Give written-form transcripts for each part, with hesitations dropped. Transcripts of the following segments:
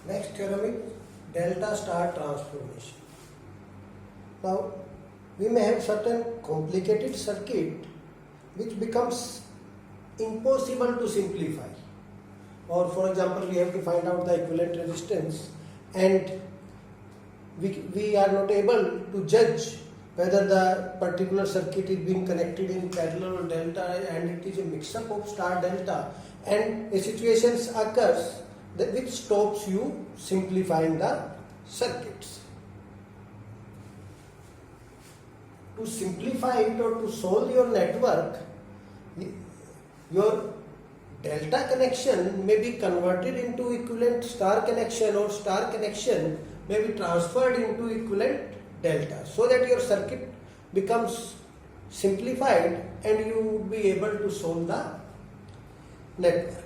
Next theorem is delta star transformation. Now, we may have certain complicated circuit which becomes impossible to simplify. Or for example, we have to find out the equivalent resistance and we are not able to judge whether the particular circuit is being connected in parallel or delta, and it is a mix-up of star delta, and a situation occurs that which stops you simplifying the circuits. To simplify it or to solve your network, your delta connection may be converted into equivalent star connection, or star connection may be transferred into equivalent delta, so that your circuit becomes simplified and you would be able to solve the network.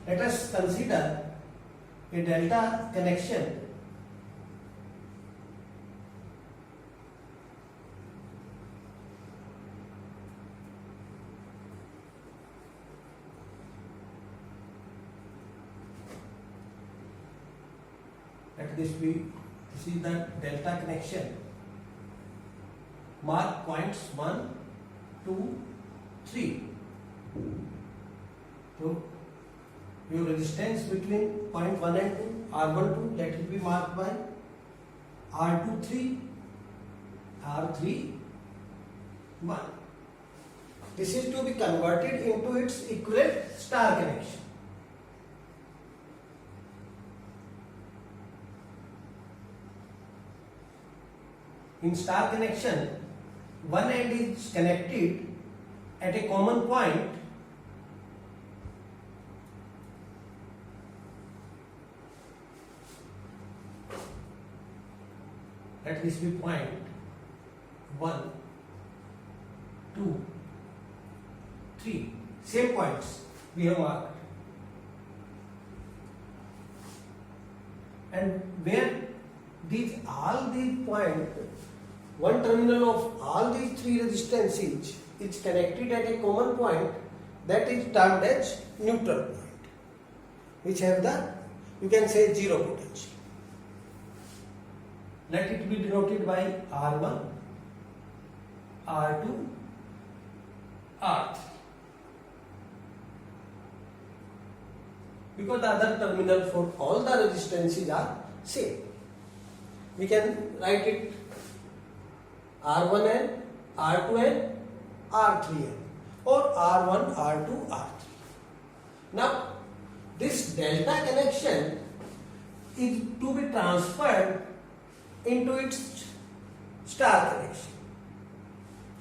Let us consider a delta connection this is the delta connection. Mark points 1, 2, 3. So your resistance between point 1 and 2, R12, let it be marked by R23, R31. This is to be converted into its equivalent star connection. In star connection, one end is connected at a common point at this be point 1, 2, 3. Same points we have marked. And where all these points, one terminal of all these three resistances is connected at a common point, that is termed as neutral point, which have the, you can say, zero potential. Let it be denoted by R1, R2, R3. Because the other terminal for all the resistances are same. We can write it R1N, R2N, R3N, or R1, R2, R3. Now, this delta connection is to be transferred into its star connection.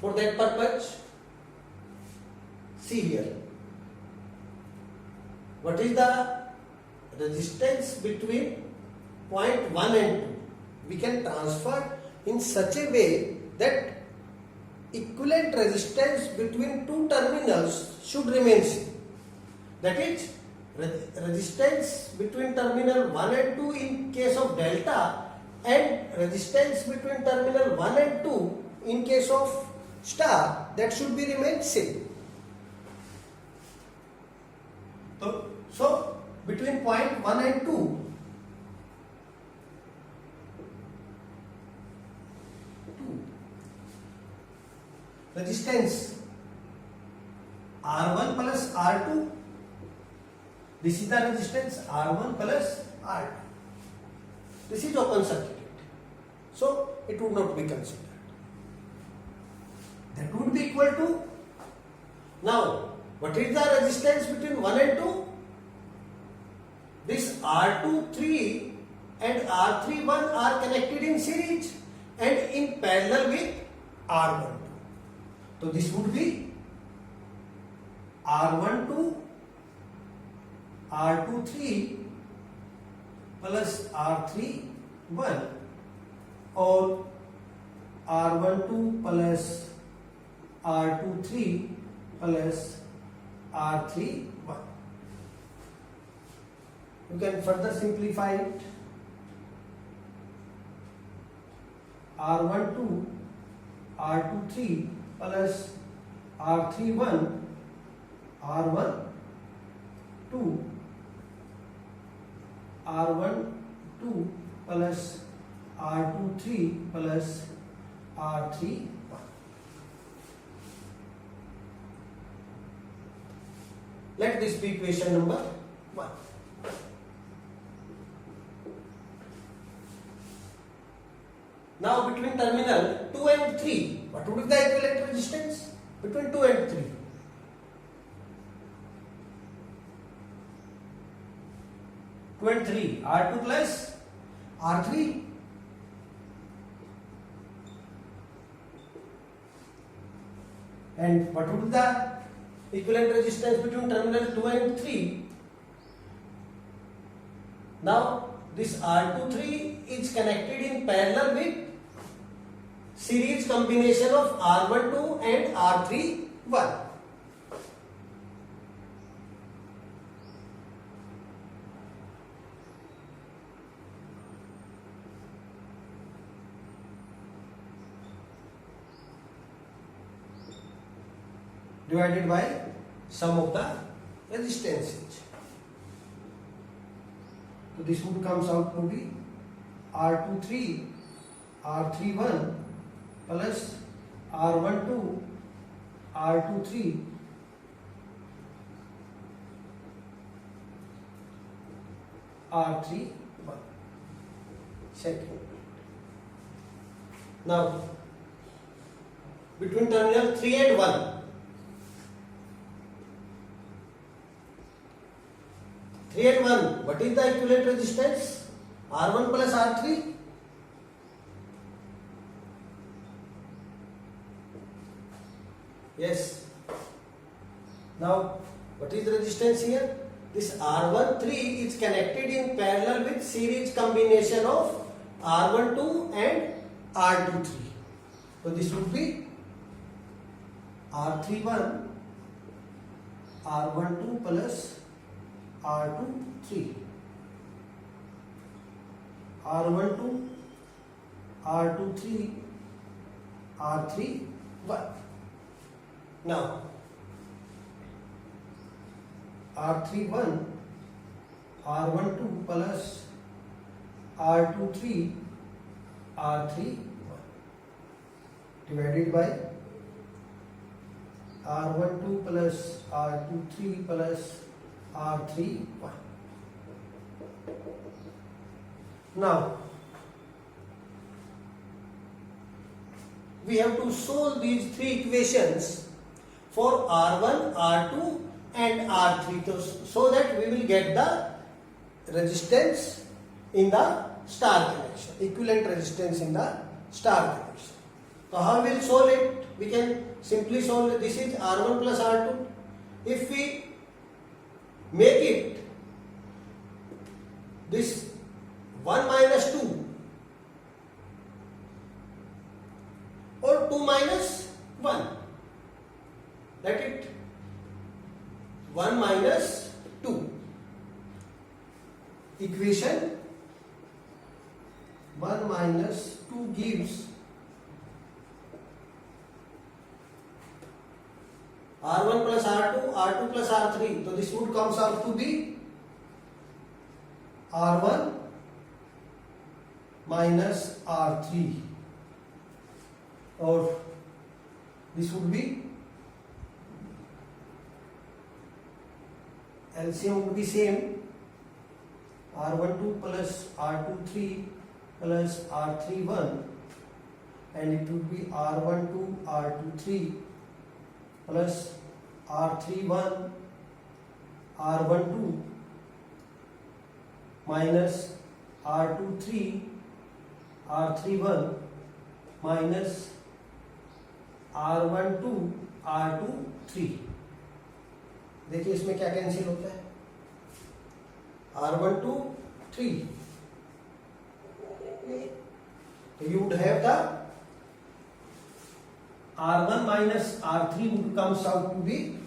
For that purpose, see here, what is the resistance between point 1 and 2? We can transfer in such a way that equivalent resistance between two terminals should remain same. That is, resistance between terminal 1 and 2 in case of delta, and resistance between terminal 1 and 2 in case of star, that should be remain same. So between point 1 and 2, resistance R1 plus R2, this is the resistance R1 plus R2. This is open circuit, so it would not be considered. That would be equal to, now what is the resistance between 1 and 2? This R23 and R31 are connected in series and in parallel with R12. So this would be R12, R23 plus R31, or R12 plus R23 plus R31. You can further simplify it. R12, R23 plus R31, R1, 2 R12 plus R23 plus R31. Let this be equation number 1. Now between terminal 2 and 3, what would be the equivalent resistance between 2 and 3? And 3, R2 plus R3. And what would be the equivalent resistance between terminal 2 and 3? Now this R23 is connected in parallel with series combination of R12 and R31. Divided by sum of the resistances. So this would comes out to be R23 R31 plus R12 R23 R31. Second. Now between terminal 3 and 1, 3 and 1, what is the equivalent resistance? R1 plus R3? Yes. Now, what is the resistance here? This R13 is connected in parallel with series combination of R12 and R23. So, this would be R31 R12 plus R23 R12 R23 R31. Now R31 R12 plus R23 R31 divided by R12 plus R23 plus R31. Now we have to solve these three equations for R1, R2 and R3 so that we will get the resistance in the star connection, equivalent resistance in the star connection. So how we will solve it? We can simply solve it. This is R1 plus R2. If we make it this 1 minus 2 or 2 minus 1, let it 1 minus 2. Equation 1 minus 2 gives R1 plus R2, R2 plus R3. So this would comes out to be R1 minus R3, or this would be LCM would be same, R12 plus R23 plus R31, and it would be R12 R23 plus R31 R12 minus R23 R31 minus R12 R23. देखिए इसमें क्या cancel होता है, R12 3, तो you would have the R1 minus R3 would comes out to be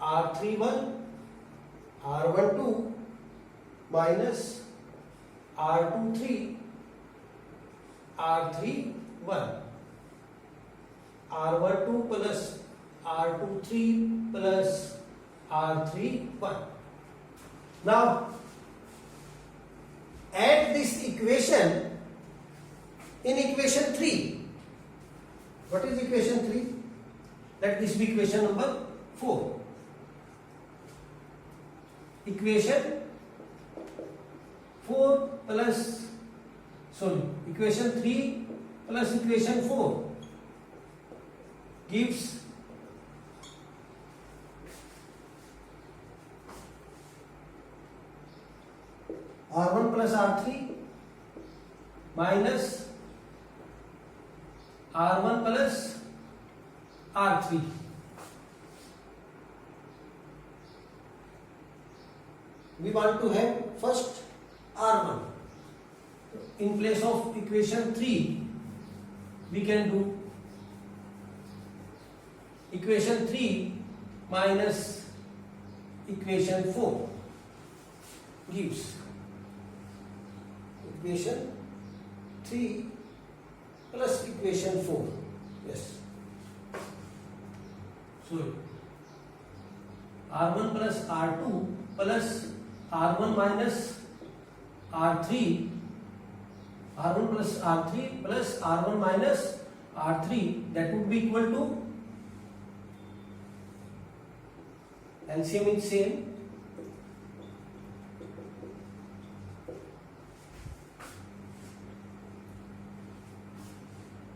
R31 R12 minus R23 R31. R12 plus R23 plus R31. Now add this equation in equation 3. What is equation 3? Let this be equation number 4. Equation 4 plus, equation 3 plus equation 4 gives R1 plus R3 minus R1 plus R3. We want to have first R1. In place of equation 3, we can do equation 3 minus equation 4 gives equation 3 plus equation 4. Yes. So R1 plus R2 plus R1 minus R3, R1 plus R3 plus R1 minus R3, that would be equal to, LCM is same,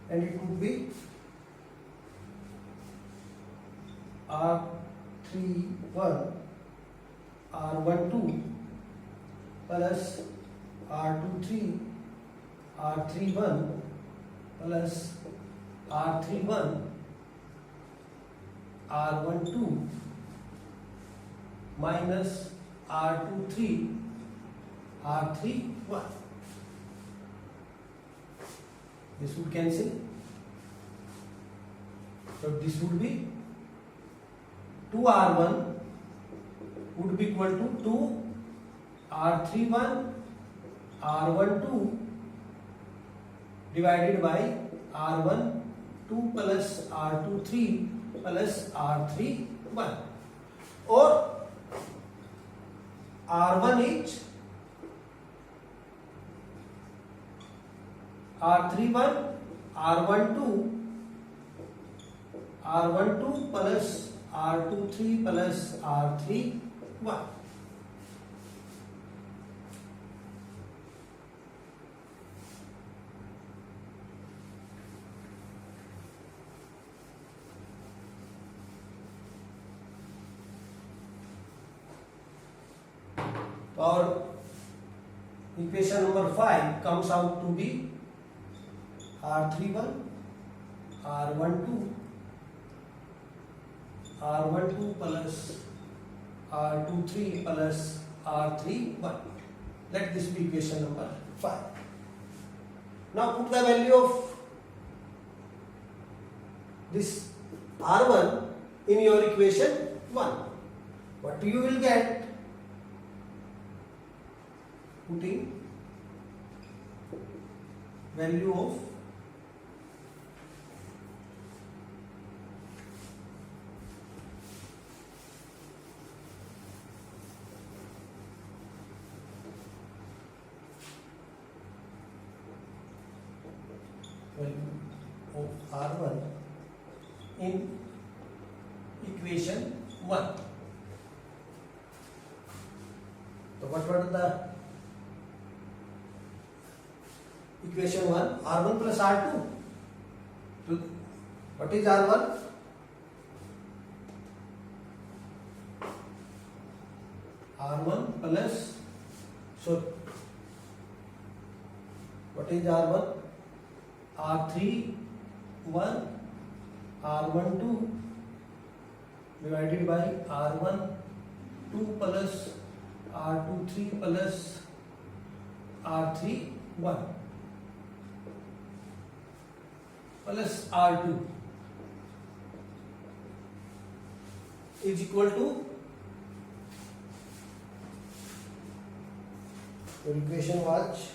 and it would be R31 R12 plus R23 R31 plus R31 R12 minus R23 R31. This would cancel. So this would be 2R1 would be equal to 2 R31 R12 divided by R1 2 plus R23 plus R31, or R1 is R31 R12 plus R23 plus R31. Or equation number 5 comes out to be R31 R12 plus R23 plus R31. Let this be equation number 5. Now put the value of this R1 in your equation 1. What you will get? Putting value of R1 in equation 1. So what were the equation 1? R1 plus R2. So what is R1? R1 plus, so what is R1? R31 R12 divided by R1 2 plus R23 plus R31 plus R2 is equal to your equation was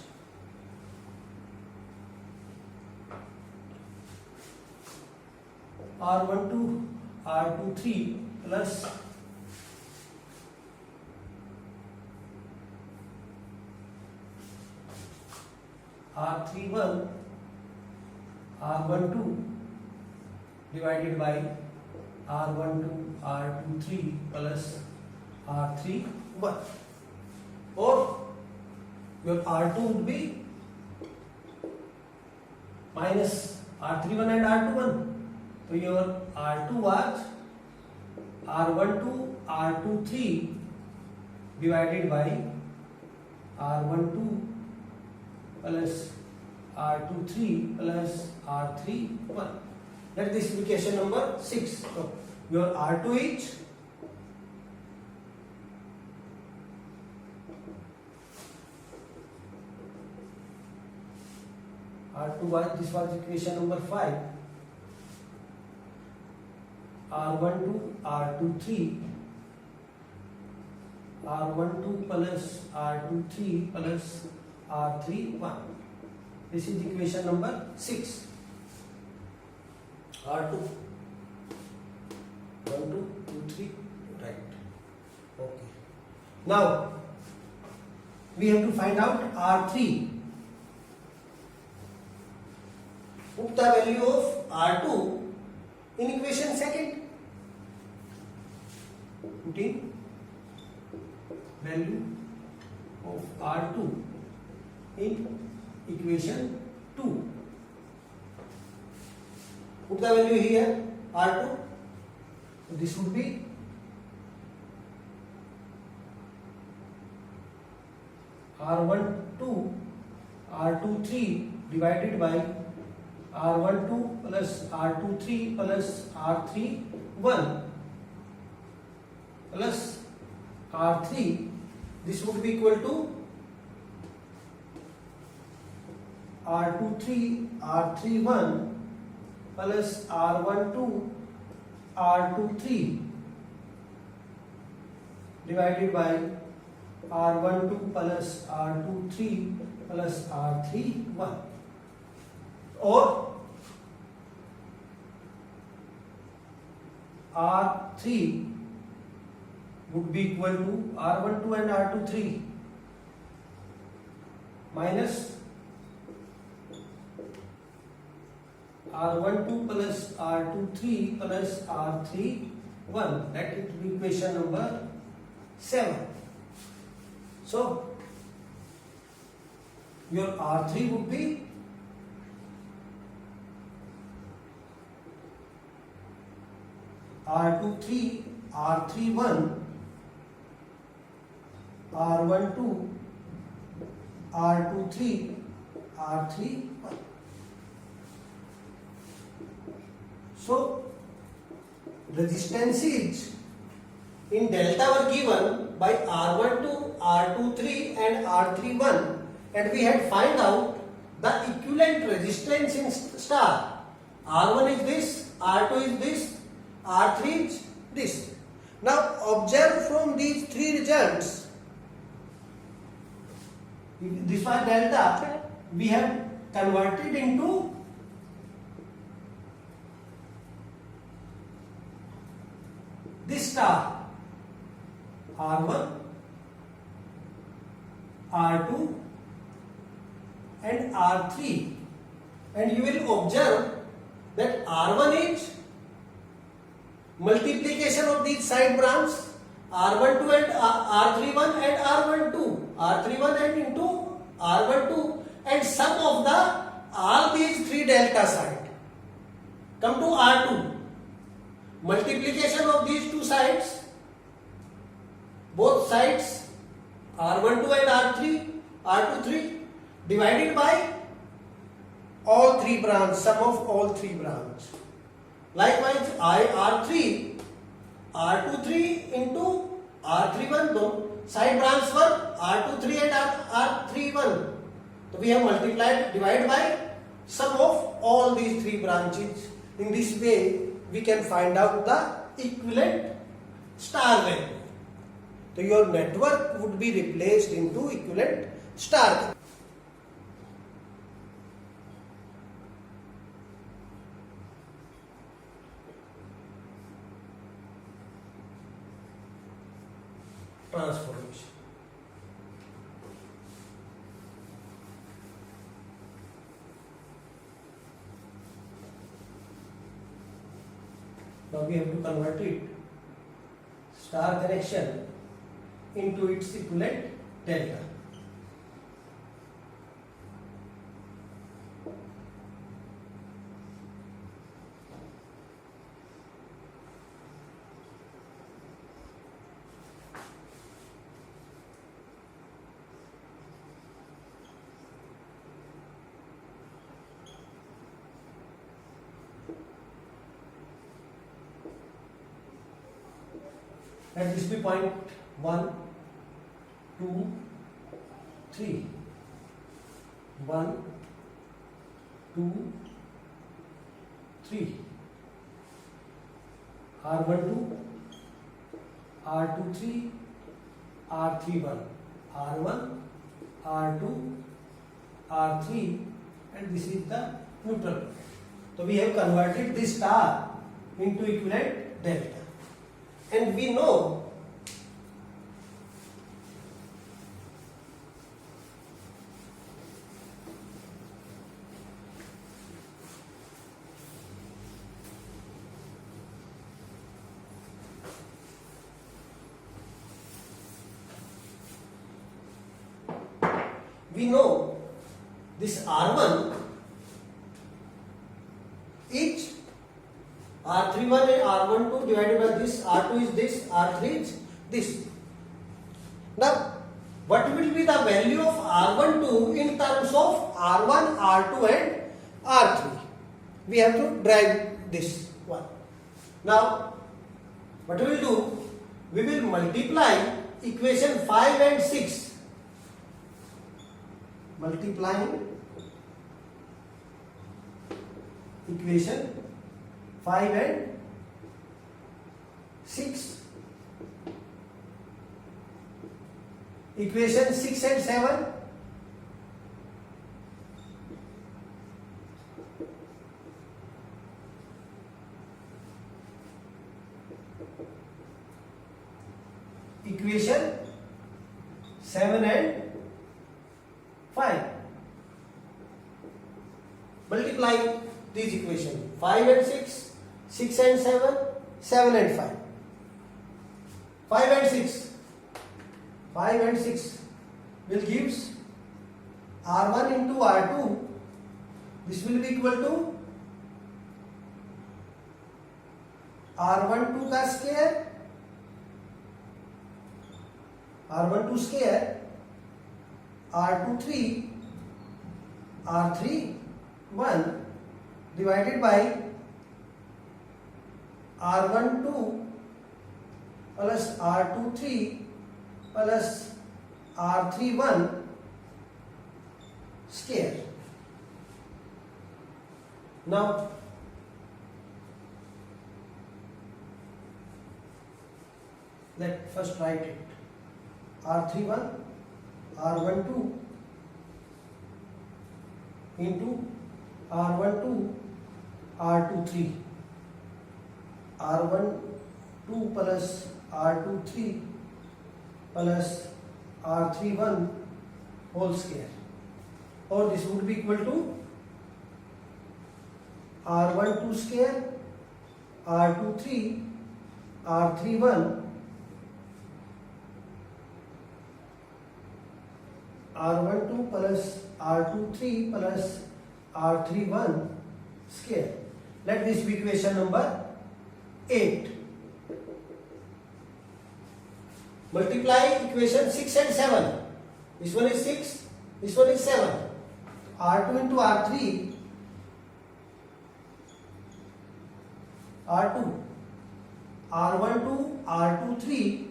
R12 R23 plus R31 R12 divided by R12 R23 plus R31, or your R2 would be minus R31 and R21. So your R2 was R12 R23 divided by R12 plus R23 plus R31. That is equation number 6. So your R2 is this was equation number 5. R12 R23 R12 plus R23 plus R31. This is equation number 6. R2 1 2 2 3, right. Okay. Now we have to find out R3. Put the value of R2 in equation second. Putting value of R2 in equation 2. Put the value here, R2. So this would be R12 R23 divided by R12 plus R23 plus R31 plus R3. This would be equal to R23 R31 plus R12 R23 divided by R12 plus R23 plus R31, or R3 would be equal to R12 and R23 minus R12 plus R23 plus R31. That is equation number 7. So your R3 would be R23 R31 R12 R23 R31. So resistances in delta were given by R12, R23 and R31, and we had find out the equivalent resistance in star. R1 is this, R2 is this, R3 is this. Now observe from these three results, this was delta, we have converted into this star. R1, R2 and R3, and you will observe that R1 is multiplication of these side branch, R12 and R31 and R12, R31 and into R12, and sum of the all these three delta side. Come to R2, multiplication of these two sides, both sides R12 and R23 divided by all three branch, sum of all three branch. Likewise R3 R23 into R31, though side branch were R23 and R31. So we have multiplied, divided by sum of all these three branches. In this way we can find out the equivalent star value. So your network would be replaced into equivalent star. transformation. Now we have to convert it star connection into its equivalent delta. Let this be point 1, 2, 3. 1, 2, 3. R12, R23, R31, R1, R2, R3, and this is the neutral point. So we have converted this star into equivalent delta. And we know this R1 each R31 and R12 divided by this, R2 is this, R3 is this. Now, what will be the value of R12 in terms of R1, R2 and R3? We have to derive this one. Now, what we will do? We will multiply equation 5 and 6. Multiplying equation 5 and 6. Equation 6 and 7. Equation 7 and 5. Multiply these equations 5 and 6, 6 and 7, 7 and 5. 5 and 6. 5 and 6 will gives R1 into R2. This will be equal to R12 का square, R12 square, R23, R31 divided by R12 plus R23 plus R31 square. Now, let first write it. R31, R12 into R12, R23, R12 plus R23 plus R31 whole square, or this would be equal to R12 square, R23, R31, R12 plus R23 plus R31 square. Let this be equation number 8. Multiply equation 6 and 7. This one is 6, this one is 7. R2 into R3, R2, R12, R23,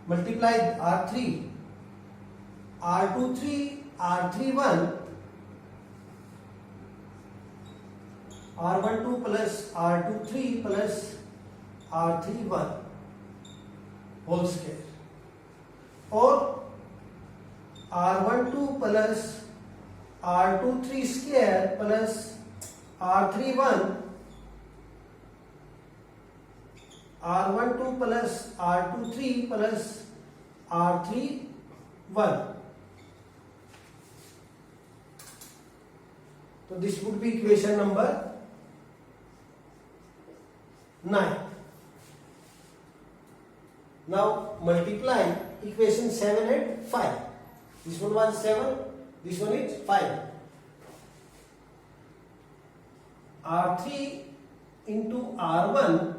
multiply R3, R23, R31, R12 plus R23 plus R31 whole square, or R12 plus R23 square plus R31, R12 plus R23 plus R3 1. So this would be equation number 9. Now multiply equation 7 and 5. This one was 7, this one is 5. R3 into R1,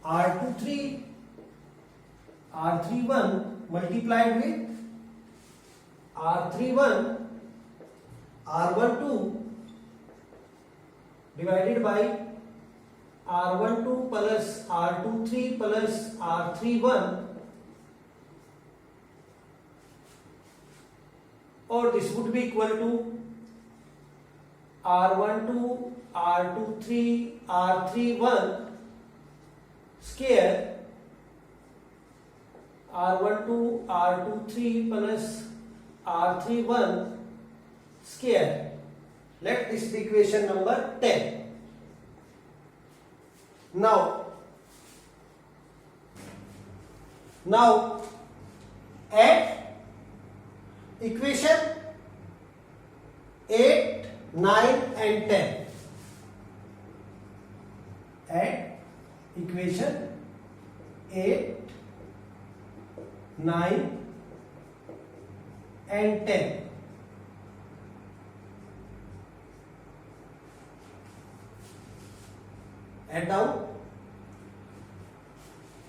R23, R31 multiplied with R31, R12 divided by R12 plus R23 plus R31, or this would be equal to R12, R23, R31 square, R12, R23 plus R31 square. Let this be equation number 10. Now add equation 8, 9 and 10. Add equation 8, 9 and 10. Add down.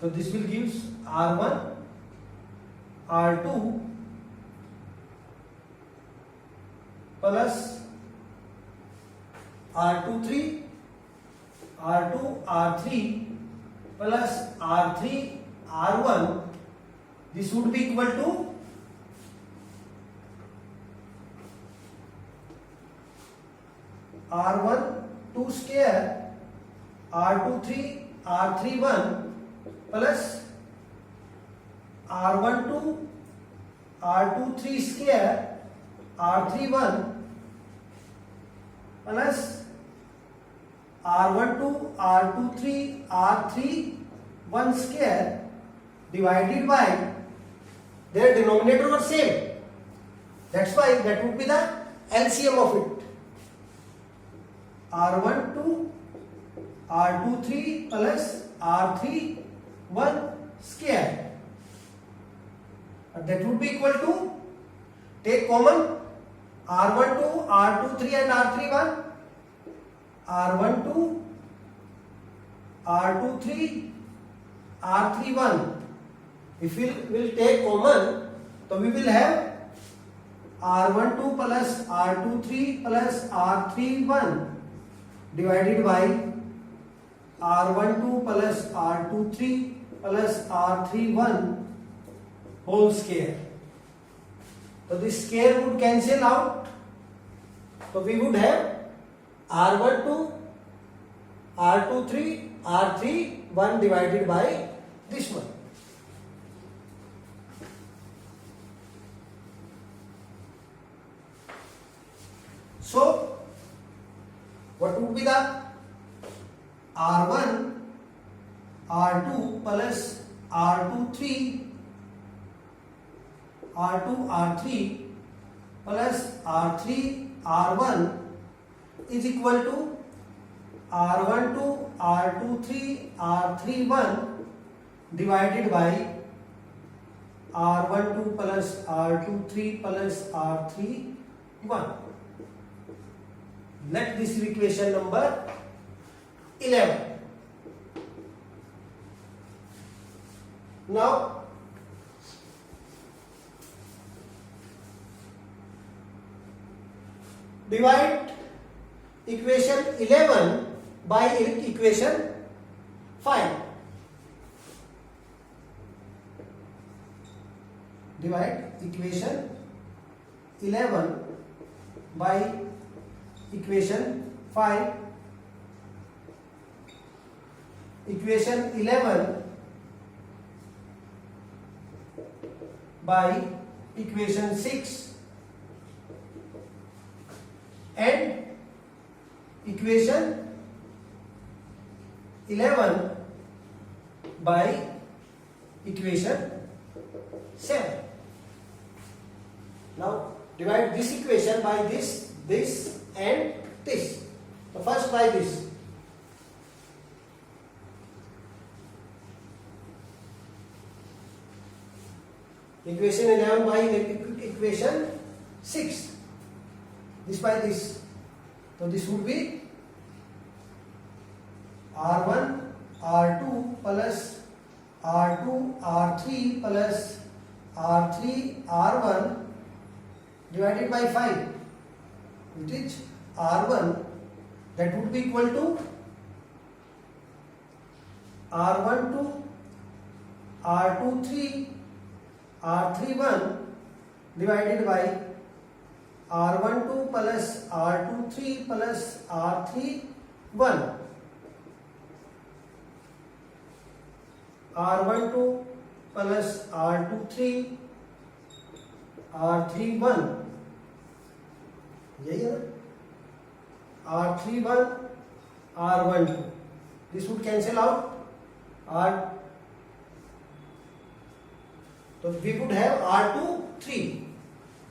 So this will give R1, R2 plus R23, R2, R3 plus R3, R1. This would be equal to R1 2 square, R23, R31 plus R12, R23 square, R31 plus R12, R23, R31 square divided by their denominator were same. That's why that would be the LCM of it. R12, R23 plus R31 square. That would be equal to, take common R12, R23 and R31. R12, R23, R31. If we will take common, so we will have R12 plus R23 plus R31 divided by R12 plus R23 plus R31 whole square. So this square would cancel out. So we would have R12, R23, R31 divided by this one. So what would be the R1, R2 plus R23, R2, R3 plus R3, R1 is equal to R12, R23, R31 divided by R12 plus R23 plus R31. Let this be equation number 11. Now divide equation 11 by equation 5. Divide equation 11 by equation 5. Equation 11 by equation 6 and equation 11 by equation 7. Now divide this equation by this, this and this. So first by this. Equation 11 by equation 6. This by this. So this would be R1 R2 plus R2 R3 plus R3 R1 divided by 5, which is R1, that would be equal to R12 R23 R31 divided by R12 plus R23 plus R31. R12 plus R23 R31, यही है ना, R31 R12, this would cancel out R, so we would have R23.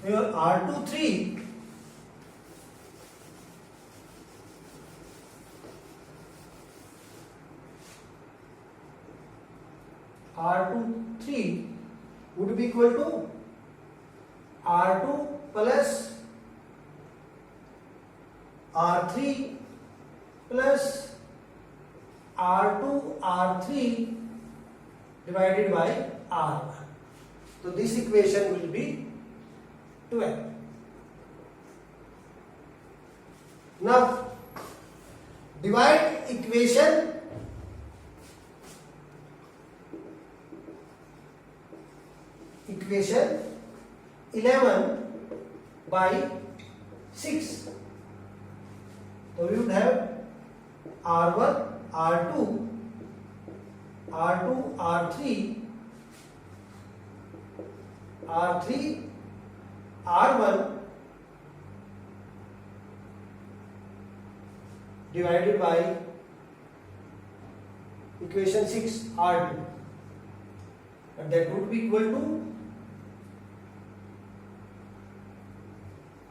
Here R23 R23 would be equal to R2 plus R3 plus R2 R3 divided by R1. So this equation will be 12. Now divide equation 11 by 6. So we would have R1 R2 R2 R3 R3 R1 divided by equation 6 R2, and that would be equal to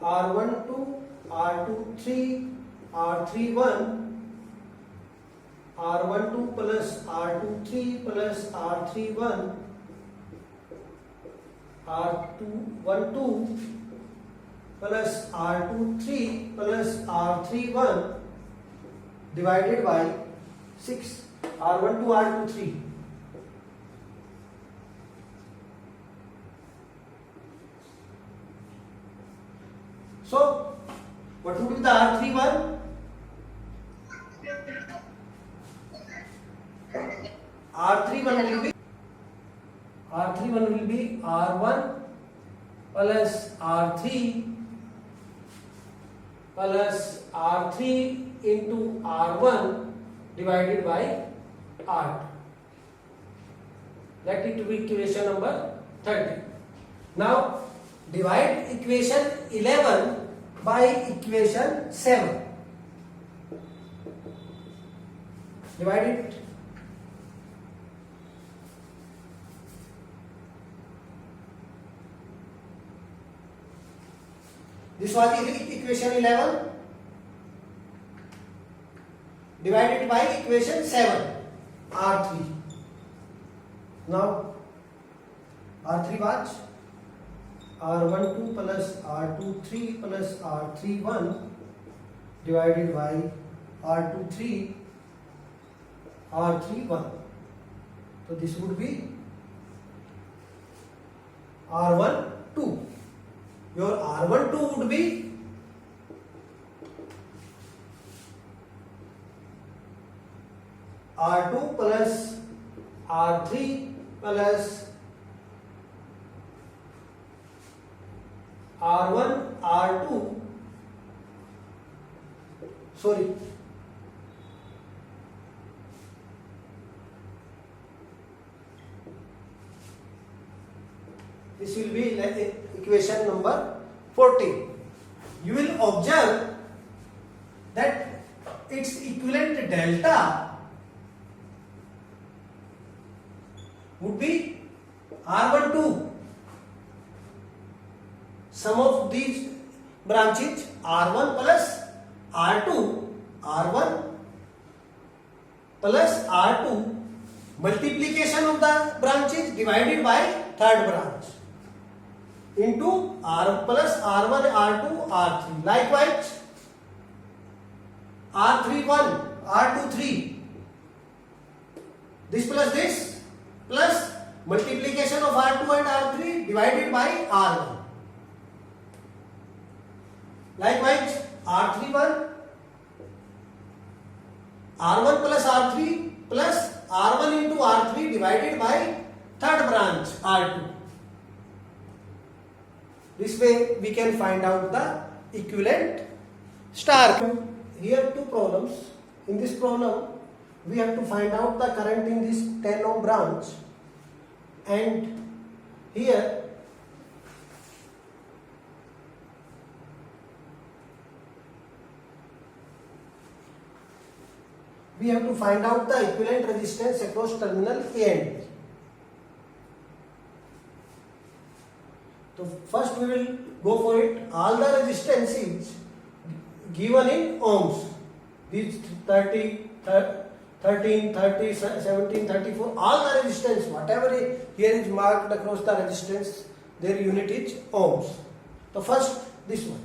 R12 R23 R31 R12 plus R23 plus R31 R12 plus R23 plus R31 divided by 6. R12 R23. So what would be the R31? R31 will be R1 plus R3 plus R3 into R1 divided by R2. Let it be equation number 30. Now divide equation 11 by equation 7. Divide it. This was equation 11 divided by equation 7, R3. Now R3 was R12 plus R23 plus R31 divided by R23 R31. So this would be R12. Your R12 would be R2 plus R3 plus R1 R2, sorry, this will be equation number 14. You will observe that its equivalent delta would be R12. Sum of these branches R1 plus R2, R1 plus R2, multiplication of the branches divided by third branch into R plus R1, R2, R3. Likewise, R31, R23, this plus multiplication of R2 and R3 divided by R1. Likewise, R31, R1 plus R3 plus R1 into R3 divided by third branch R2. This way we can find out the equivalent star. Here two problems. In this problem, we have to find out the current in this 10 ohm branch, and here we have to find out the equivalent resistance across terminal A and B. So first we will go for it. All the resistance is given in ohms. These 30, 13, 30, 17, 34, all the resistance, whatever here is marked across the resistance, their unit is ohms. So first this one.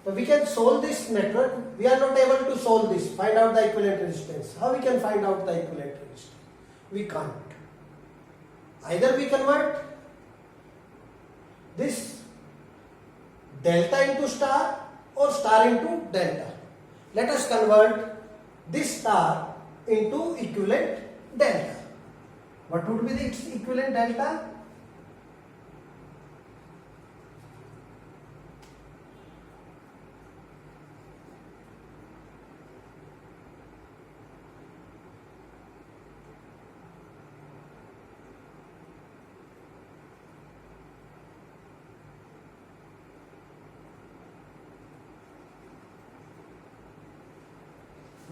So we can solve this network. We are not able to solve this, find out the equivalent resistance. How we can find out the equivalent resistance? We can't. Either we convert this delta into star or star into delta. Let us convert this star into equivalent delta. What would be the equivalent delta?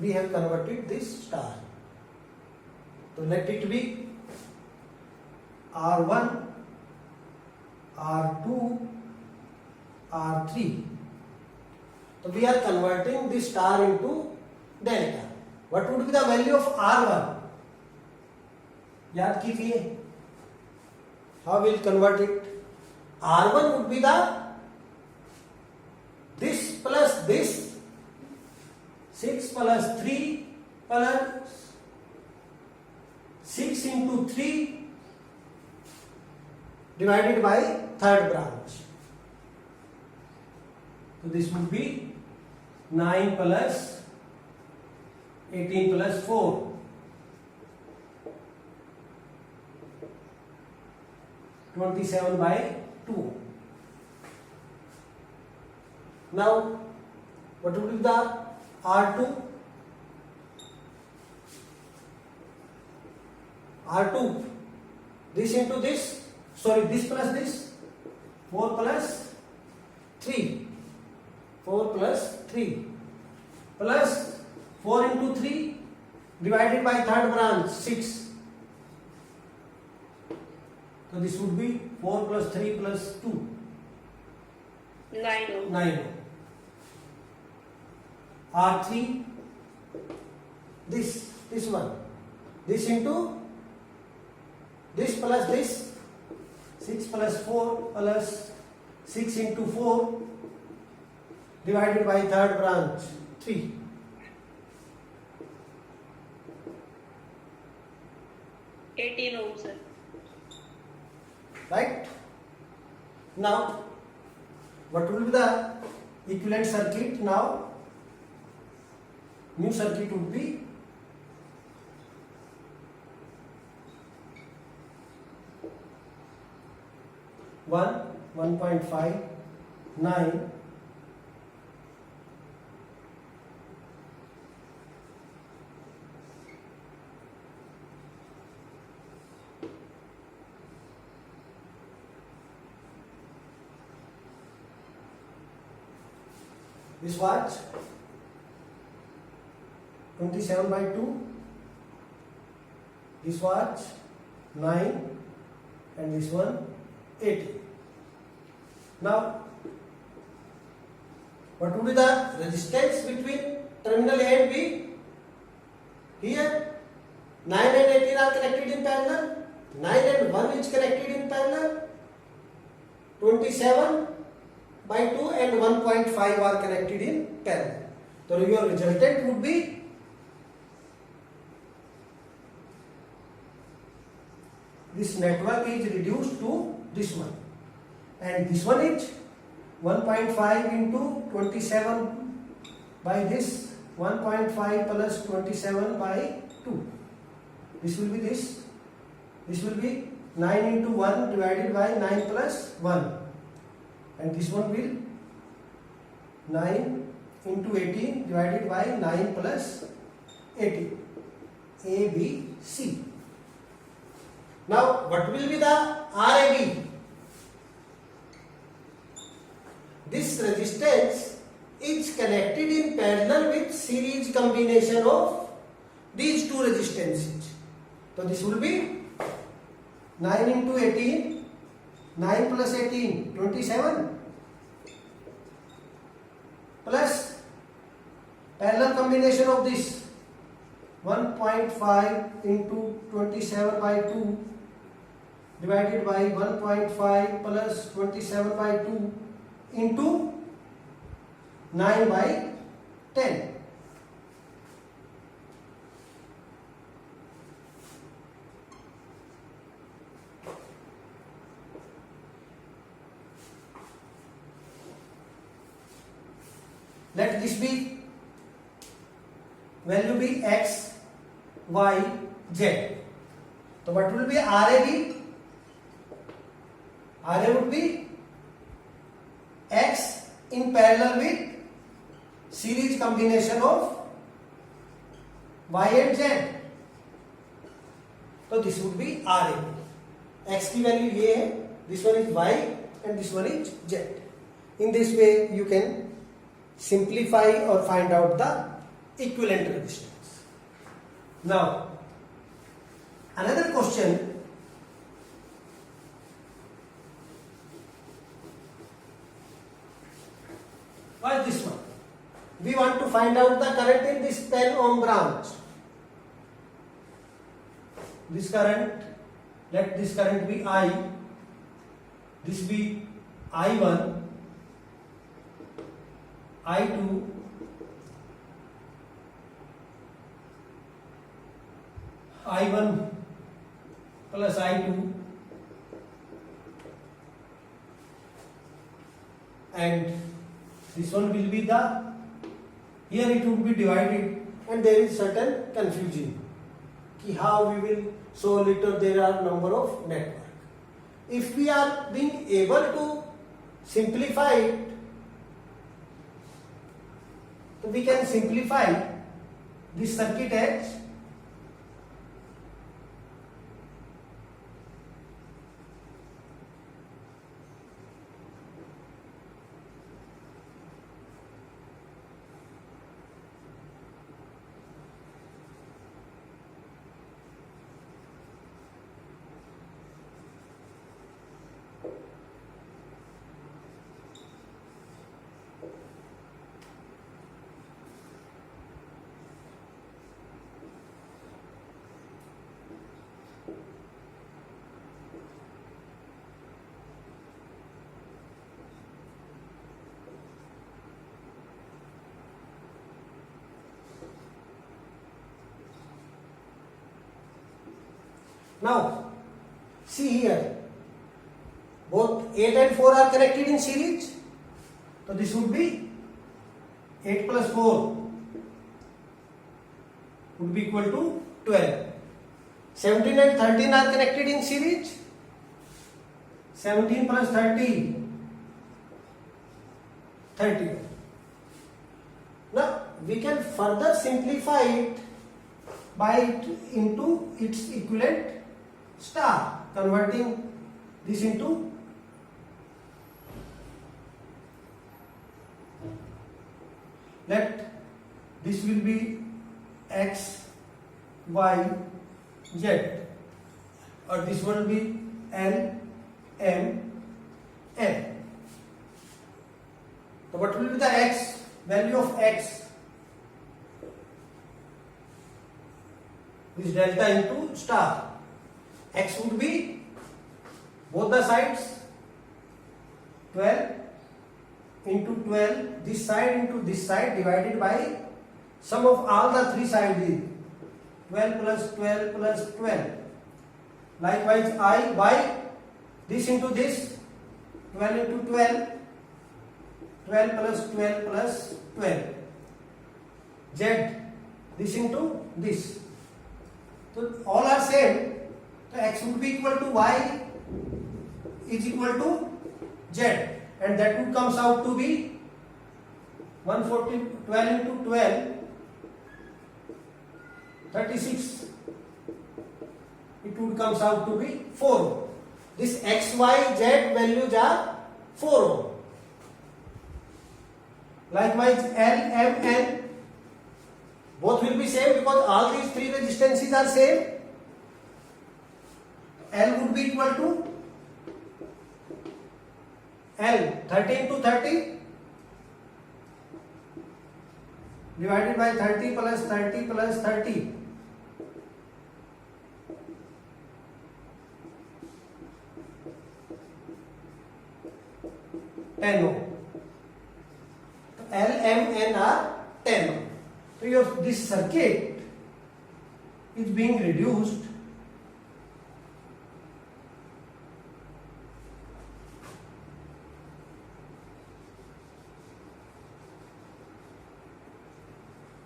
We have converted this star. So let it be R1, R2, R3. So we are converting this star into delta. What would be the value of R1? याद कीजिए. How we will convert it? R1 would be the this plus this, 6 plus 3 plus 6 into 3 divided by third branch. So this would be 9 plus 18 plus 4. 27 by 2. Now, what would be the R2? R2, this into this, sorry, this plus this, 4 plus 3, 4 plus 3, plus 4 into 3 divided by third branch, 6. So this would be 4 plus 3 plus 2. 9. 9. R3, this one, this into this plus this, 6 plus 4 plus 6 into 4 divided by third branch, 3. ohms. Right? Now, what will be the equivalent circuit now? New circuit would be 1.5, 9, this was 27 by 2. This was 9 and this one 18. Now what would be the resistance between terminal A and B? Here 9 and 18 are connected in parallel. 9 and 1 is connected in parallel. 27 by 2 and 1.5 are connected in parallel. So your resultant would be this network is reduced to this one, and this one is 1.5 into 27 by this 1.5 plus 27 by 2. This will be this. This will be 9 into 1 divided by 9 plus 1, and this one will 9 into 18 divided by 9 plus 18. A, B, C. Now what will be the RAB? This resistance is connected in parallel with series combination of these two resistances. So this will be 9 into 18, 9 plus 18, 27, plus parallel combination of this 1.5 into 27 by 2 divided by 1.5 plus 27 by 2 into 9 by 10. Let this be value be x, y, z. So what will be RAB? RA would be x in parallel with series combination of y and z. So this would be RAB. X की value ये है, this one is y and this one is z. In this way you can simplify or find out the equivalent resistance. Now another question. What is this one? We want to find out the current in this 10 ohm branch. This current, let this current be I, this be I1, I2, I1 plus I2, and this one will be the, here it would be divided, and there is certain confusion ki how we will show later there are number of network. If we are being able to simplify it, so we can simplify this circuit as now see here, both 8 and 4 are connected in series, so this would be 8 plus 4 would be equal to 12. 17 and 13 are connected in series, 17 plus 30, 30. Now we can further simplify it by it into its equivalent star, converting this into let this will be x, y, z, or this one will be L, M, N. So what will be the x? Value of x is delta into star. X would be both the sides 12 into 12, this side into this side divided by sum of all the three sides is 12 plus 12 plus 12. Likewise y this into this 12 into 12, 12 plus 12 plus 12. Z this into this. So all are same. So x would be equal to y is equal to z, and that would comes out to be 140, 12 into 12, 36. It would comes out to be 4. This x, y, z values are 4. Likewise L, M, N both will be same because all these three resistances are same. L would be equal to L 30 into 30 divided by 30 plus 30 plus 30. L, M, N are 10. So this circuit is being reduced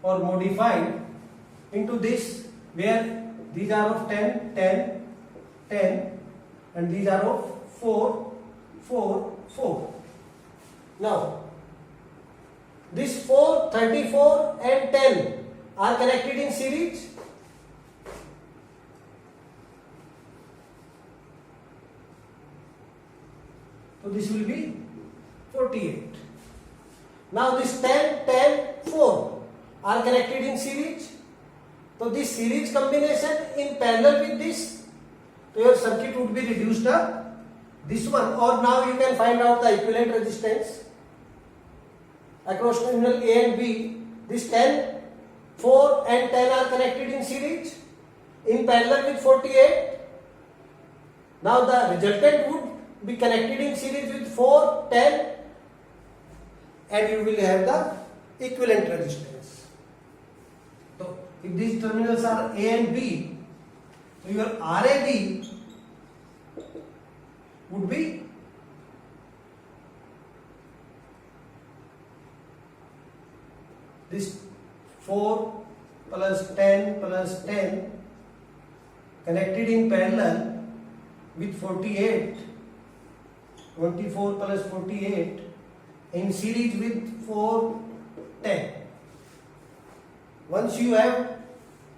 or modified into this, where these are of 10, 10, 10 and these are of 4, 4, 4. Now, this 4, 34 and 10 are connected in series. So this will be 48. Now this 10, 10, 4 are connected in series. So this series combination in parallel with this, so your circuit would be reduced to this one, or now you can find out the equivalent resistance across terminal A and B. This 10, 4 and 10 are connected in series in parallel with 48. Now the resultant would be connected in series with 4, 10 and you will have the equivalent resistance. So if these terminals are A and B, so your RAB would be this 4 plus 10 plus 10 connected in parallel with 48, 24 plus 48 in series with 4, 10. Once you have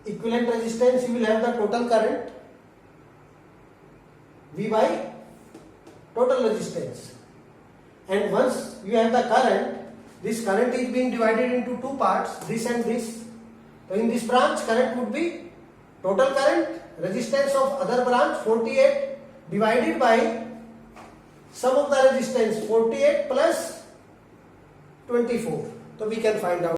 equivalent resistance, you will have the total current V by total resistance. And once you have the current, this current is being divided into two parts, this and this. So in this branch, current would be total current, resistance of other branch 48 divided by sum of the resistance 48 plus 24. So we can find out